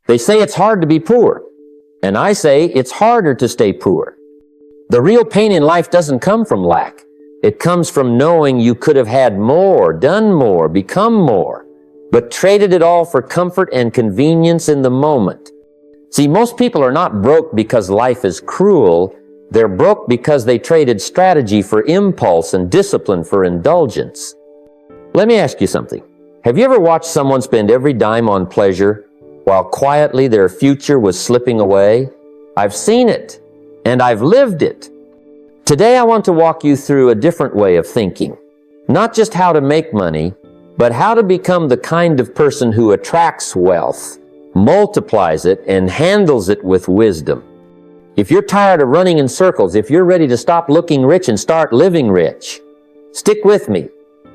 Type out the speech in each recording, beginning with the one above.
They say it's hard to be poor, and I say it's harder to stay poor. The real pain in life doesn't come from lack. It comes from knowing you could have had more, done more, become more, but traded it all for comfort and convenience in the moment. See, most people are not broke because life is cruel. They're broke because they traded strategy for impulse and discipline for indulgence. Let me ask you something. Have you ever watched someone spend every dime on pleasure while quietly their future was slipping away? I've seen it, and I've lived it. Today I want to walk you through a different way of thinking. Not just how to make money, but how to become the kind of person who attracts wealth, multiplies it, and handles it with wisdom. If you're tired of running in circles, if you're ready to stop looking rich and start living rich, stick with me.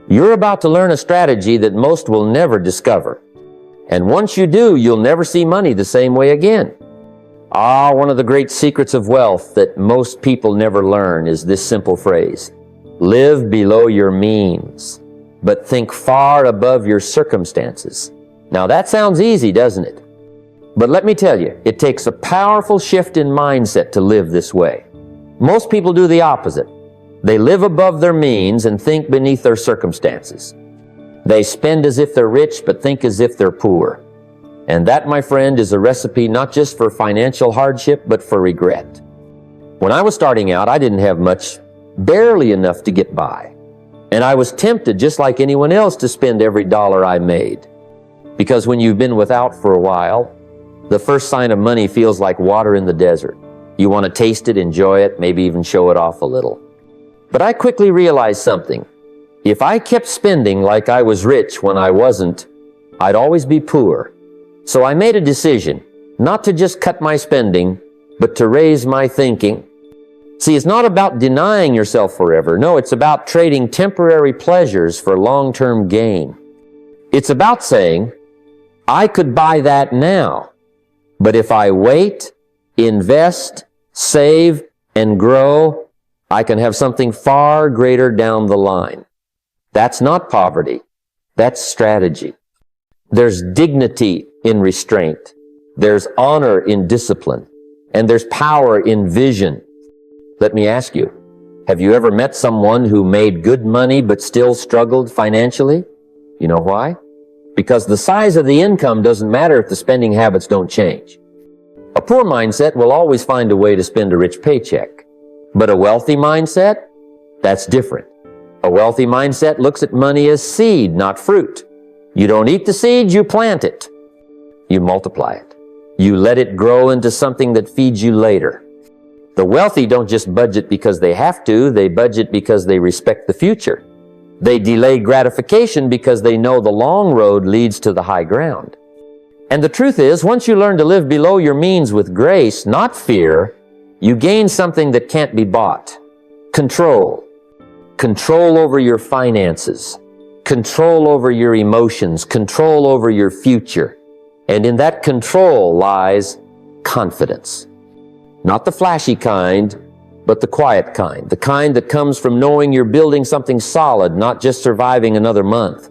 You're about to learn a strategy that most will never discover. And once you do, you'll never see money the same way again. One of the great secrets of wealth that most people never learn is this simple phrase: live below your means, but think far above your circumstances. Now that sounds easy, doesn't it? But let me tell you, it takes a powerful shift in mindset to live this way. Most people do the opposite. They live above their means and think beneath their circumstances. They spend as if they're rich, but think as if they're poor. And that, my friend, is a recipe not just for financial hardship, but for regret. When I was starting out, I didn't have much, barely enough to get by. And I was tempted, just like anyone else, to spend every dollar I made. Because when you've been without for a while, the first sign of money feels like water in the desert. You want to taste it, enjoy it, maybe even show it off a little. But I quickly realized something. If I kept spending like I was rich when I wasn't, I'd always be poor. So I made a decision not to just cut my spending, but to raise my thinking. See, it's not about denying yourself forever. No, it's about trading temporary pleasures for long-term gain. It's about saying, I could buy that now, but if I wait, invest, save, and grow, I can have something far greater down the line. That's not poverty. That's strategy. There's dignity in restraint. There's honor in discipline. And there's power in vision. Let me ask you, have you ever met someone who made good money but still struggled financially? You know why? Because the size of the income doesn't matter if the spending habits don't change. A poor mindset will always find a way to spend a rich paycheck. But a wealthy mindset? That's different. A wealthy mindset looks at money as seed, not fruit. You don't eat the seed, you plant it. You multiply it. You let it grow into something that feeds you later. The wealthy don't just budget because they have to, they budget because they respect the future. They delay gratification because they know the long road leads to the high ground. And the truth is, once you learn to live below your means with grace, not fear, you gain something that can't be bought. Control. Control over your finances. Control over your emotions. Control over your future. And in that control lies confidence. Not the flashy kind, but the quiet kind. The kind that comes from knowing you're building something solid, not just surviving another month.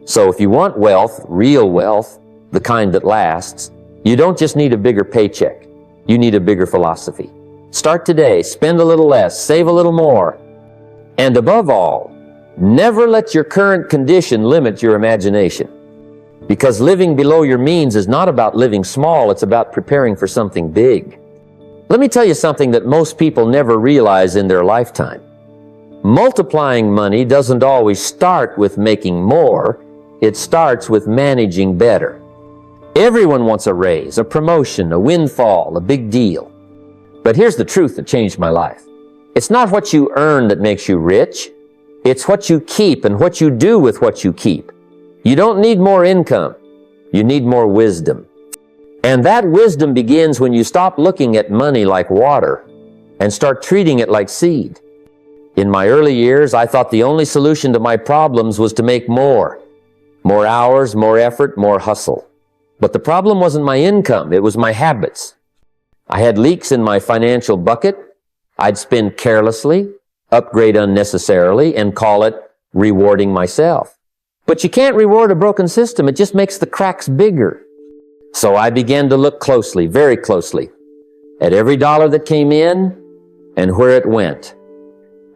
So if you want wealth, real wealth, the kind that lasts, you don't just need a bigger paycheck. You need a bigger philosophy. Start today. Spend a little less. Save a little more. And above all, never let your current condition limit your imagination. Because living below your means is not about living small, it's about preparing for something big. Let me tell you something that most people never realize in their lifetime. Multiplying money doesn't always start with making more, it starts with managing better. Everyone wants a raise, a promotion, a windfall, a big deal. But here's the truth that changed my life. It's not what you earn that makes you rich. It's what you keep and what you do with what you keep. You don't need more income. You need more wisdom. And that wisdom begins when you stop looking at money like water and start treating it like seed. In my early years, I thought the only solution to my problems was to make more. More hours, more effort, more hustle. But the problem wasn't my income, it was my habits. I had leaks in my financial bucket. I'd spend carelessly, upgrade unnecessarily, and call it rewarding myself. But you can't reward a broken system, it just makes the cracks bigger. So I began to look closely, very closely, at every dollar that came in and where it went.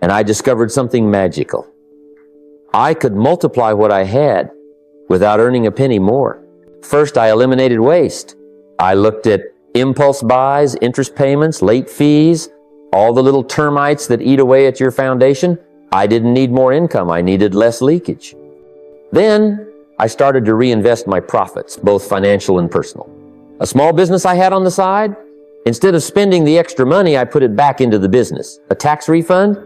And I discovered something magical. I could multiply what I had without earning a penny more. First, I eliminated waste. I looked at impulse buys, interest payments, late fees, all the little termites that eat away at your foundation. I didn't need more income. I needed less leakage. Then I started to reinvest my profits, both financial and personal. A small business I had on the side, instead of spending the extra money, I put it back into the business. A tax refund?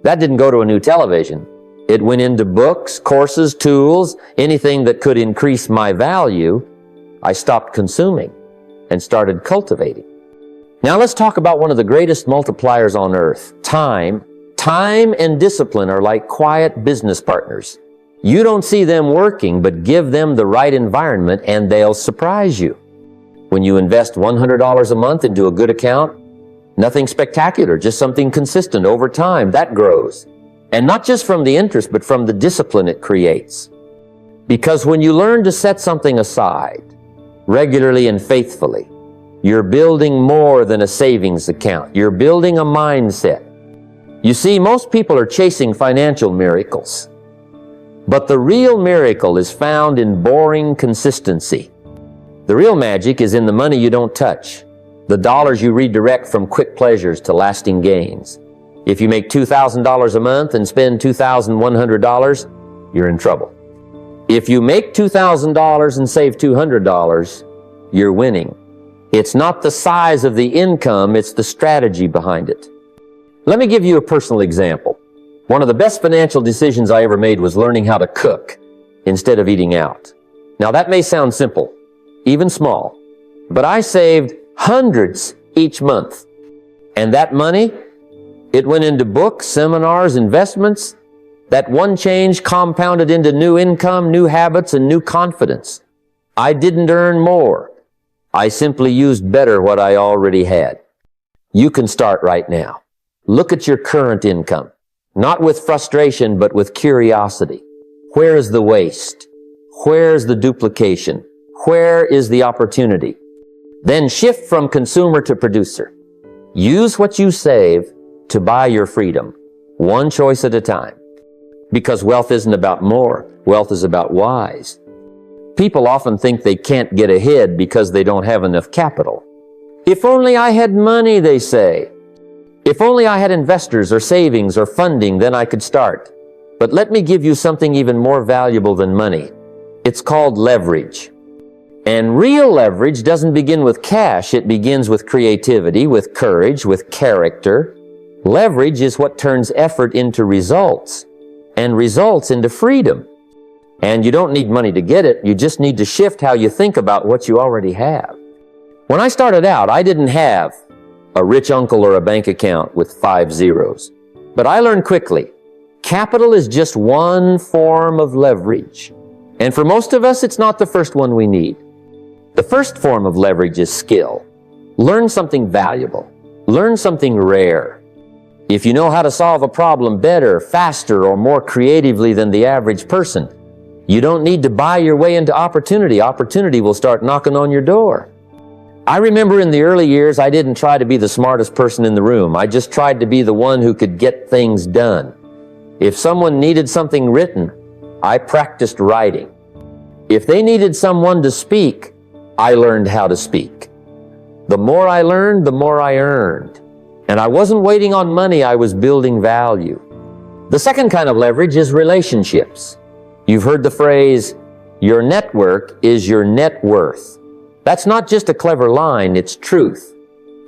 That didn't go to a new television. It went into books, courses, tools, anything that could increase my value. I stopped consuming and started cultivating. Now let's talk about one of the greatest multipliers on earth, time. Time and discipline are like quiet business partners. You don't see them working, but give them the right environment and they'll surprise you. When you invest $100 a month into a good account, nothing spectacular, just something consistent over time, that grows. And not just from the interest, but from the discipline it creates. Because when you learn to set something aside, regularly and faithfully, you're building more than a savings account. You're building a mindset. You see, most people are chasing financial miracles. But the real miracle is found in boring consistency. The real magic is in the money you don't touch, the dollars you redirect from quick pleasures to lasting gains. If you make $2,000 a month and spend $2,100, you're in trouble. If you make $2,000 and save $200, you're winning. It's not the size of the income, it's the strategy behind it. Let me give you a personal example. One of the best financial decisions I ever made was learning how to cook instead of eating out. Now that may sound simple, even small, but I saved hundreds each month. And that money, it went into books, seminars, investments. That one change compounded into new income, new habits, and new confidence. I didn't earn more. I simply used better what I already had. You can start right now. Look at your current income, not with frustration, but with curiosity. Where is the waste? Where is the duplication? Where is the opportunity? Then shift from consumer to producer. Use what you save to buy your freedom, one choice at a time. Because wealth isn't about more, wealth is about wise. People often think they can't get ahead because they don't have enough capital. If only I had money, they say. If only I had investors or savings or funding, then I could start. But let me give you something even more valuable than money. It's called leverage. And real leverage doesn't begin with cash, it begins with creativity, with courage, with character. Leverage is what turns effort into results, and results into freedom. And you don't need money to get it, you just need to shift how you think about what you already have. When I started out, I didn't have a rich uncle or a bank account with 5 zeros. But I learned quickly, capital is just one form of leverage. And for most of us, it's not the first one we need. The first form of leverage is skill. Learn something valuable. Learn something rare. If you know how to solve a problem better, faster, or more creatively than the average person, you don't need to buy your way into opportunity. Opportunity will start knocking on your door. I remember in the early years, I didn't try to be the smartest person in the room. I just tried to be the one who could get things done. If someone needed something written, I practiced writing. If they needed someone to speak, I learned how to speak. The more I learned, the more I earned. And I wasn't waiting on money, I was building value. The second kind of leverage is relationships. You've heard the phrase, your network is your net worth. That's not just a clever line, it's truth.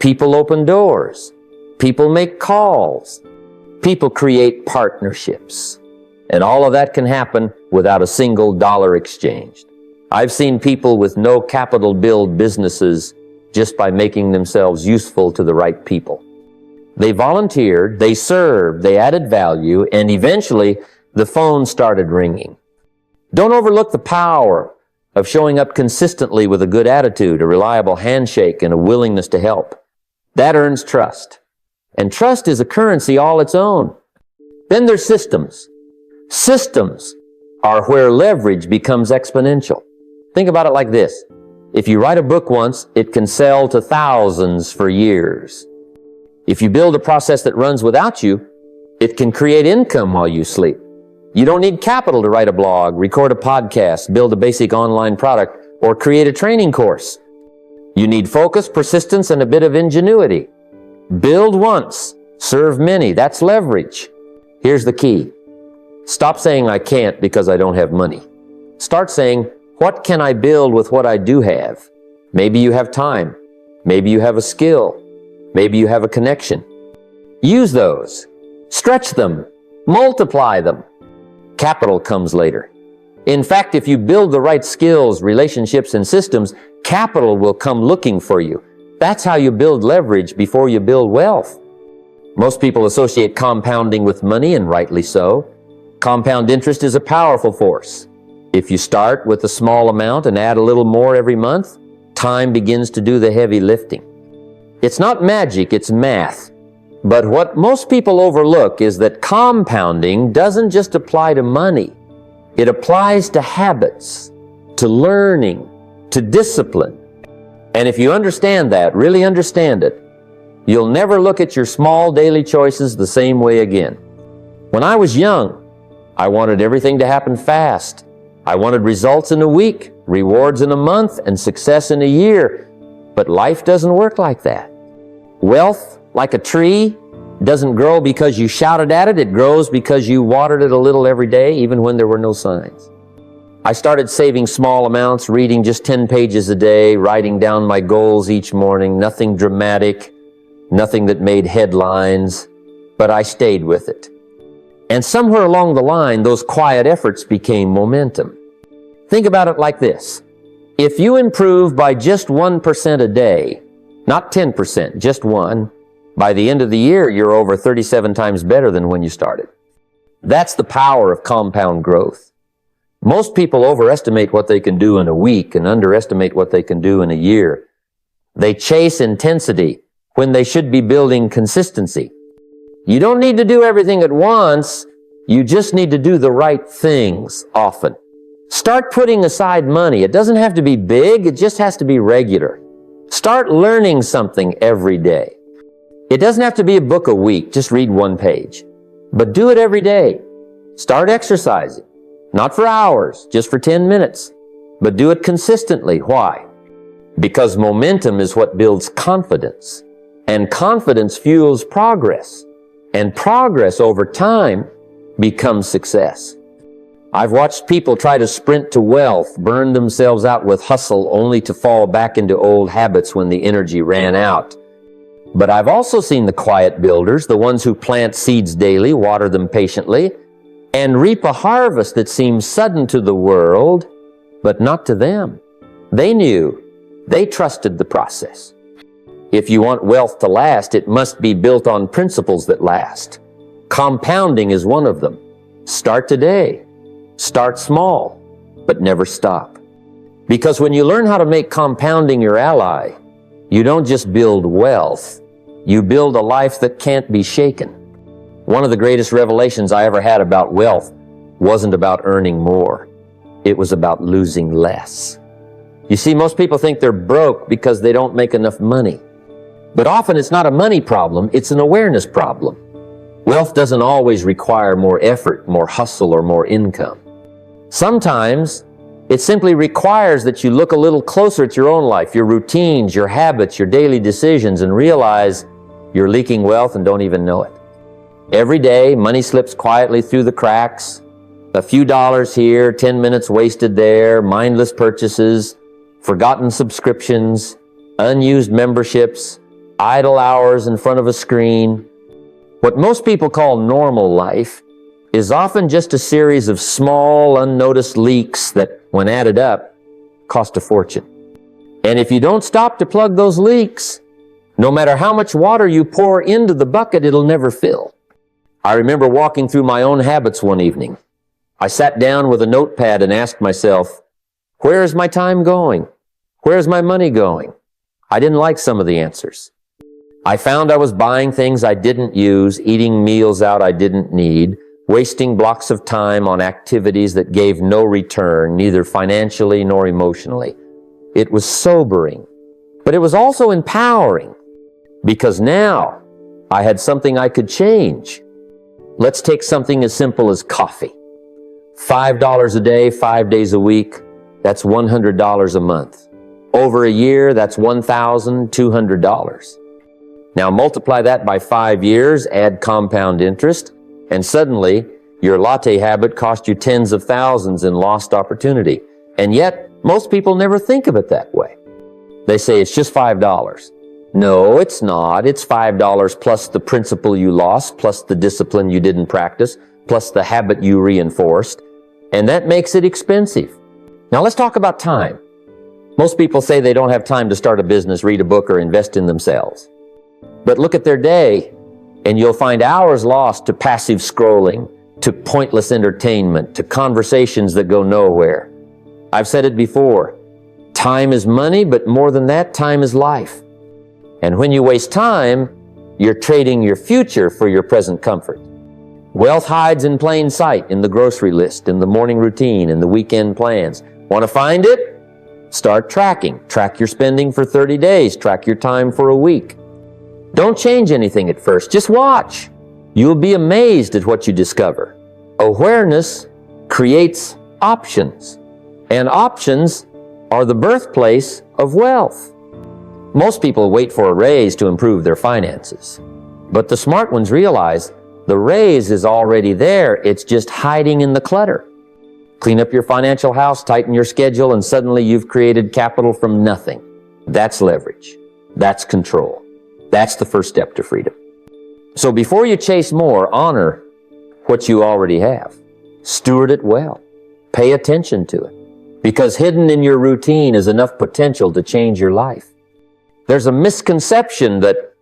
People open doors. People make calls. People create partnerships. And all of that can happen without a single dollar exchanged. I've seen people with no capital build businesses just by making themselves useful to the right people. They volunteered, they served, they added value, and eventually the phone started ringing. Don't overlook the power of showing up consistently with a good attitude, a reliable handshake, and a willingness to help. That earns trust. And trust is a currency all its own. Then there's systems. Systems are where leverage becomes exponential. Think about it like this. If you write a book once, it can sell to thousands for years. If you build a process that runs without you, it can create income while you sleep. You don't need capital to write a blog, record a podcast, build a basic online product, or create a training course. You need focus, persistence, and a bit of ingenuity. Build once, serve many. That's leverage. Here's the key. Stop saying I can't because I don't have money. Start saying, what can I build with what I do have? Maybe you have time. Maybe you have a skill. Maybe you have a connection. Use those. Stretch them. Multiply them. Capital comes later. In fact, if you build the right skills, relationships, and systems, capital will come looking for you. That's how you build leverage before you build wealth. Most people associate compounding with money, and rightly so. Compound interest is a powerful force. If you start with a small amount and add a little more every month, time begins to do the heavy lifting. It's not magic, it's math. But what most people overlook is that compounding doesn't just apply to money. It applies to habits, to learning, to discipline. And if you understand that, really understand it, you'll never look at your small daily choices the same way again. When I was young, I wanted everything to happen fast. I wanted results in a week, rewards in a month, and success in a year. But life doesn't work like that. Wealth, like a tree, doesn't grow because you shouted at it. It grows because you watered it a little every day, even when there were no signs. I started saving small amounts, reading just 10 pages a day, writing down my goals each morning, nothing dramatic, nothing that made headlines, but I stayed with it. And somewhere along the line, those quiet efforts became momentum. Think about it like this. If you improve by just 1% a day, not 10%, just 1, by the end of the year, you're over 37 times better than when you started. That's the power of compound growth. Most people overestimate what they can do in a week and underestimate what they can do in a year. They chase intensity when they should be building consistency. You don't need to do everything at once. You just need to do the right things often. Start putting aside money. It doesn't have to be big. It just has to be regular. Start learning something every day. It doesn't have to be a book a week. Just read 1 page. But do it every day. Start exercising. Not for hours, just for 10 minutes. But do it consistently. Why? Because momentum is what builds confidence. And confidence fuels progress. And progress over time becomes success. I've watched people try to sprint to wealth, burn themselves out with hustle only to fall back into old habits when the energy ran out. But I've also seen the quiet builders, the ones who plant seeds daily, water them patiently, and reap a harvest that seems sudden to the world, but not to them. They knew. They trusted the process. If you want wealth to last, it must be built on principles that last. Compounding is one of them. Start today. Start small, but never stop. Because when you learn how to make compounding your ally, you don't just build wealth, you build a life that can't be shaken. One of the greatest revelations I ever had about wealth wasn't about earning more. It was about losing less. You see, most people think they're broke because they don't make enough money. But often it's not a money problem, it's an awareness problem. Wealth doesn't always require more effort, more hustle, or more income. Sometimes it simply requires that you look a little closer at your own life, your routines, your habits, your daily decisions, and realize you're leaking wealth and don't even know it. Every day, money slips quietly through the cracks. A few dollars here, 10 minutes wasted there, mindless purchases, forgotten subscriptions, unused memberships, idle hours in front of a screen. What most people call normal life is often just a series of small, unnoticed leaks that, when added up, cost a fortune. And if you don't stop to plug those leaks, no matter how much water you pour into the bucket, it'll never fill. I remember walking through my own habits one evening. I sat down with a notepad and asked myself, where is my time going? Where is my money going? I didn't like some of the answers. I found I was buying things I didn't use, eating meals out I didn't need, wasting blocks of time on activities that gave no return, neither financially nor emotionally. It was sobering, but it was also empowering because now I had something I could change. Let's take something as simple as coffee. $5 a day, 5 days a week, that's $100 a month. Over a year, that's $1,200. Now multiply that by 5 years, add compound interest, and suddenly your latte habit cost you tens of thousands in lost opportunity. And yet, most people never think of it that way. They say it's just $5. No, it's not. It's $5 plus the principal you lost, plus the discipline you didn't practice, plus the habit you reinforced. And that makes it expensive. Now let's talk about time. Most people say they don't have time to start a business, read a book, or invest in themselves. But look at their day, and you'll find hours lost to passive scrolling, to pointless entertainment, to conversations that go nowhere. I've said it before, time is money, but more than that, time is life. And when you waste time, you're trading your future for your present comfort. Wealth hides in plain sight, in the grocery list, in the morning routine, in the weekend plans. Want to find it? Start tracking. Track your spending for 30 days. Track your time for a week. Don't change anything at first. Just watch. You'll be amazed at what you discover. Awareness creates options, and options are the birthplace of wealth. Most people wait for a raise to improve their finances, but the smart ones realize the raise is already there. It's just hiding in the clutter. Clean up your financial house, tighten your schedule, and suddenly you've created capital from nothing. That's leverage. That's control. That's the first step to freedom. So before you chase more, honor what you already have. Steward it well. Pay attention to it. Because hidden in your routine is enough potential to change your life. There's a misconception that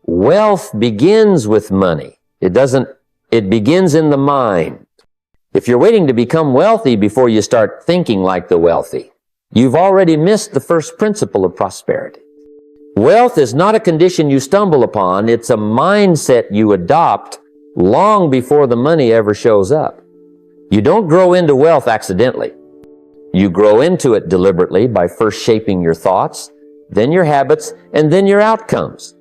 wealth begins with money. It doesn't. It begins in the mind. If you're waiting to become wealthy before you start thinking like the wealthy, you've already missed the first principle of prosperity. Wealth is not a condition you stumble upon. It's a mindset you adopt long before the money ever shows up. You don't grow into wealth accidentally. You grow into it deliberately by first shaping your thoughts, then your habits, and then your outcomes.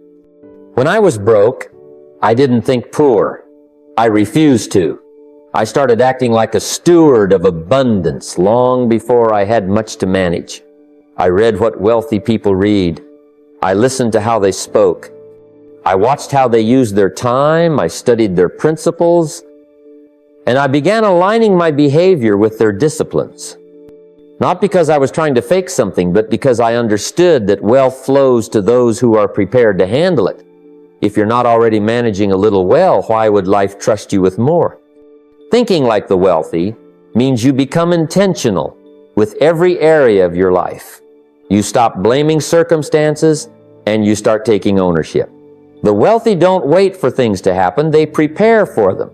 When I was broke, I didn't think poor. I refused to. I started acting like a steward of abundance long before I had much to manage. I read what wealthy people read. I listened to how they spoke. I watched how they used their time. I studied their principles. And I began aligning my behavior with their disciplines. Not because I was trying to fake something, but because I understood that wealth flows to those who are prepared to handle it. If you're not already managing a little well, why would life trust you with more? Thinking like the wealthy means you become intentional with every area of your life. You stop blaming circumstances and you start taking ownership. The wealthy don't wait for things to happen, they prepare for them.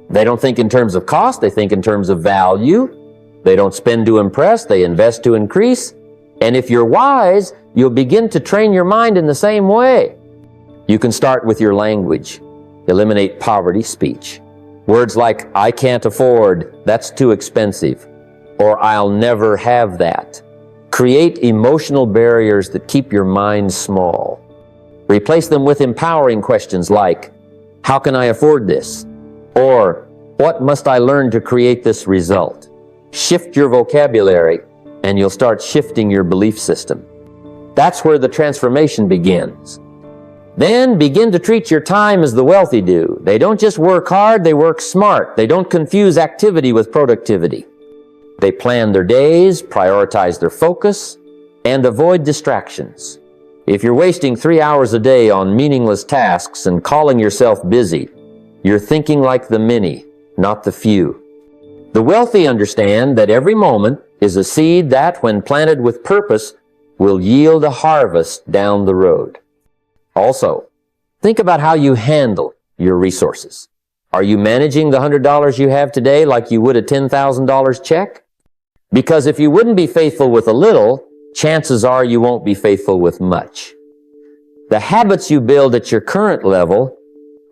They don't think in terms of cost, they think in terms of value. They don't spend to impress, they invest to increase. And if you're wise, you'll begin to train your mind in the same way. You can start with your language. Eliminate poverty speech. Words like, I can't afford, that's too expensive, or I'll never have that. Create emotional barriers that keep your mind small. Replace them with empowering questions like, how can I afford this? Or, what must I learn to create this result? Shift your vocabulary, and you'll start shifting your belief system. That's where the transformation begins. Then begin to treat your time as the wealthy do. They don't just work hard, they work smart. They don't confuse activity with productivity. They plan their days, prioritize their focus, and avoid distractions. If you're wasting 3 hours a day on meaningless tasks and calling yourself busy, you're thinking like the many, not the few. The wealthy understand that every moment is a seed that, when planted with purpose, will yield a harvest down the road. Also, think about how you handle your resources. Are you managing the $100 you have today like you would a $10,000 check? Because if you wouldn't be faithful with a little, chances are you won't be faithful with much. The habits you build at your current level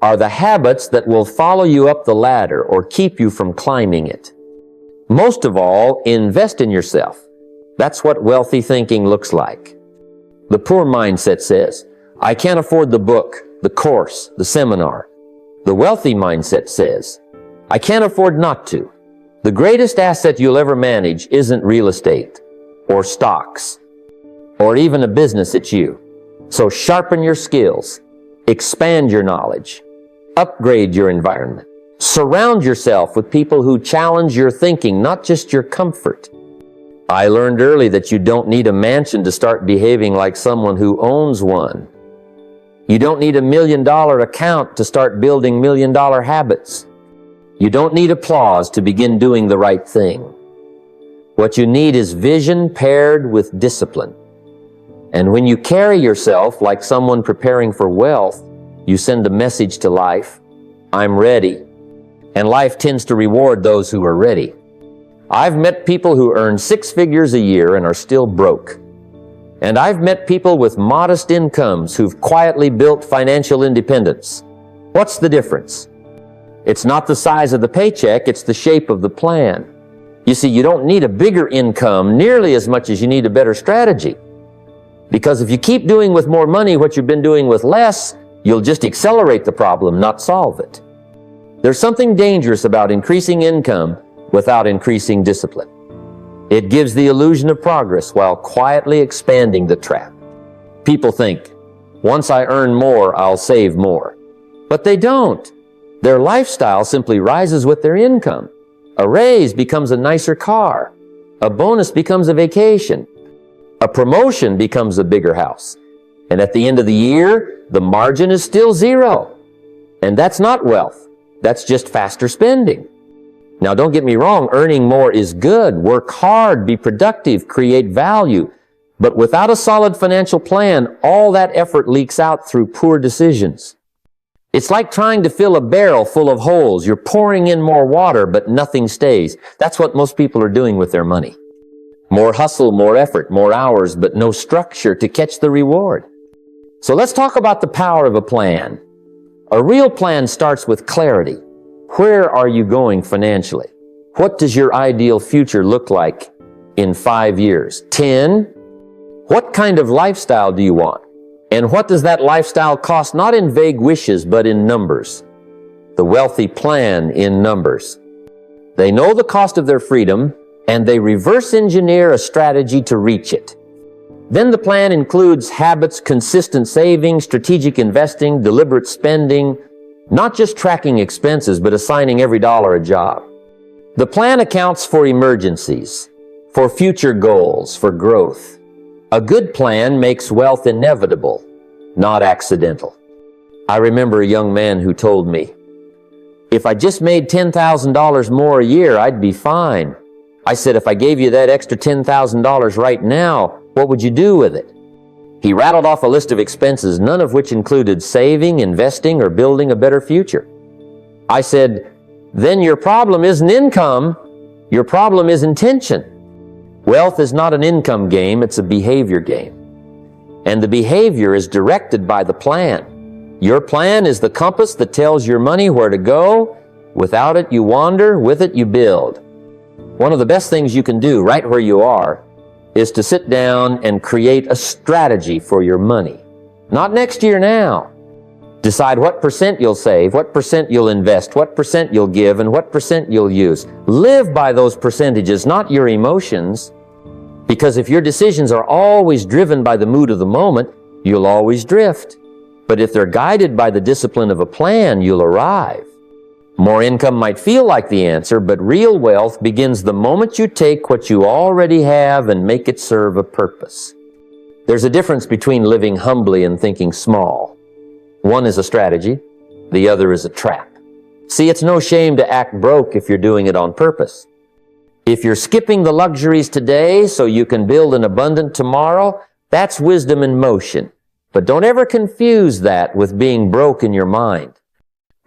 are the habits that will follow you up the ladder or keep you from climbing it. Most of all, invest in yourself. That's what wealthy thinking looks like. The poor mindset says, I can't afford the book, the course, the seminar. The wealthy mindset says, I can't afford not to. The greatest asset you'll ever manage isn't real estate or stocks or even a business, it's you. So sharpen your skills, expand your knowledge, upgrade your environment. Surround yourself with people who challenge your thinking, not just your comfort. I learned early that you don't need a mansion to start behaving like someone who owns one. You don't need $1 million account to start building $1 million habits. You don't need applause to begin doing the right thing. What you need is vision paired with discipline. And when you carry yourself like someone preparing for wealth, you send a message to life, I'm ready. And life tends to reward those who are ready. I've met people who earn 6 figures a year and are still broke. And I've met people with modest incomes who've quietly built financial independence. What's the difference? It's not the size of the paycheck, it's the shape of the plan. You see, you don't need a bigger income nearly as much as you need a better strategy. Because if you keep doing with more money what you've been doing with less, you'll just accelerate the problem, not solve it. There's something dangerous about increasing income without increasing discipline. It gives the illusion of progress while quietly expanding the trap. People think, once I earn more, I'll save more. But they don't. Their lifestyle simply rises with their income. A raise becomes a nicer car. A bonus becomes a vacation. A promotion becomes a bigger house. And at the end of the year, the margin is still zero. And that's not wealth. That's just faster spending. Now, don't get me wrong, earning more is good. Work hard, be productive, create value. But without a solid financial plan, all that effort leaks out through poor decisions. It's like trying to fill a barrel full of holes. You're pouring in more water, but nothing stays. That's what most people are doing with their money. More hustle, more effort, more hours, but no structure to catch the reward. So let's talk about the power of a plan. A real plan starts with clarity. Where are you going financially? What does your ideal future look like in 5 years? 10? What kind of lifestyle do you want? And what does that lifestyle cost, not in vague wishes, but in numbers? The wealthy plan in numbers. They know the cost of their freedom, and they reverse engineer a strategy to reach it. Then the plan includes habits, consistent saving, strategic investing, deliberate spending, not just tracking expenses, but assigning every dollar a job. The plan accounts for emergencies, for future goals, for growth. A good plan makes wealth inevitable, not accidental. I remember a young man who told me, if I just made $10,000 more a year, I'd be fine. I said, if I gave you that extra $10,000 right now, what would you do with it? He rattled off a list of expenses, none of which included saving, investing, or building a better future. I said, then your problem isn't income, your problem is intention. Wealth is not an income game, it's a behavior game. And the behavior is directed by the plan. Your plan is the compass that tells your money where to go. Without it, you wander. With it, you build. One of the best things you can do right where you are is to sit down and create a strategy for your money. Not next year, now. Decide what percent you'll save, what percent you'll invest, what percent you'll give, and what percent you'll use. Live by those percentages, not your emotions. Because if your decisions are always driven by the mood of the moment, you'll always drift. But if they're guided by the discipline of a plan, you'll arrive. More income might feel like the answer, but real wealth begins the moment you take what you already have and make it serve a purpose. There's a difference between living humbly and thinking small. One is a strategy, the other is a trap. See, it's no shame to act broke if you're doing it on purpose. If you're skipping the luxuries today so you can build an abundant tomorrow, that's wisdom in motion. But don't ever confuse that with being broke in your mind.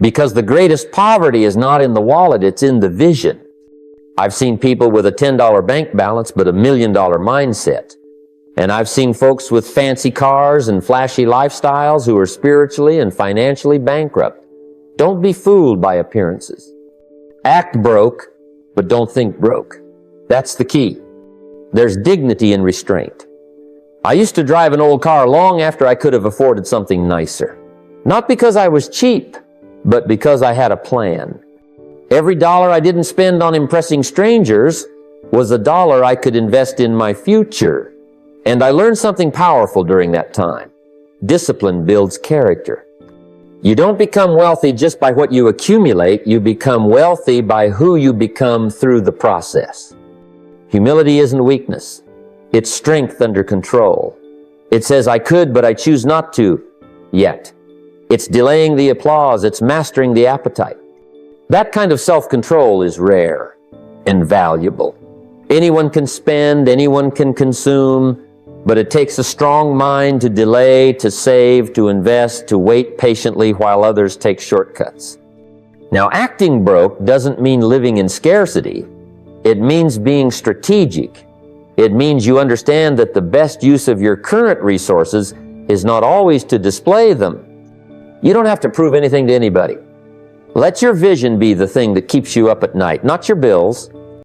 Because the greatest poverty is not in the wallet, it's in the vision. I've seen people with a $10 bank balance but $1 million mindset. And I've seen folks with fancy cars and flashy lifestyles who are spiritually and financially bankrupt. Don't be fooled by appearances. Act broke, but don't think broke. That's the key. There's dignity in restraint. I used to drive an old car long after I could have afforded something nicer. Not because I was cheap, but because I had a plan. Every dollar I didn't spend on impressing strangers was a dollar I could invest in my future. And I learned something powerful during that time. Discipline builds character. You don't become wealthy just by what you accumulate. You become wealthy by who you become through the process. Humility isn't weakness. It's strength under control. It says, I could, but I choose not to yet. It's delaying the applause. It's mastering the appetite. That kind of self-control is rare and valuable. Anyone can spend, anyone can consume, but it takes a strong mind to delay, to save, to invest, to wait patiently while others take shortcuts. Now, acting broke doesn't mean living in scarcity. It means being strategic. It means you understand that the best use of your current resources is not always to display them. You don't have to prove anything to anybody. Let your vision be the thing that keeps you up at night, not your bills,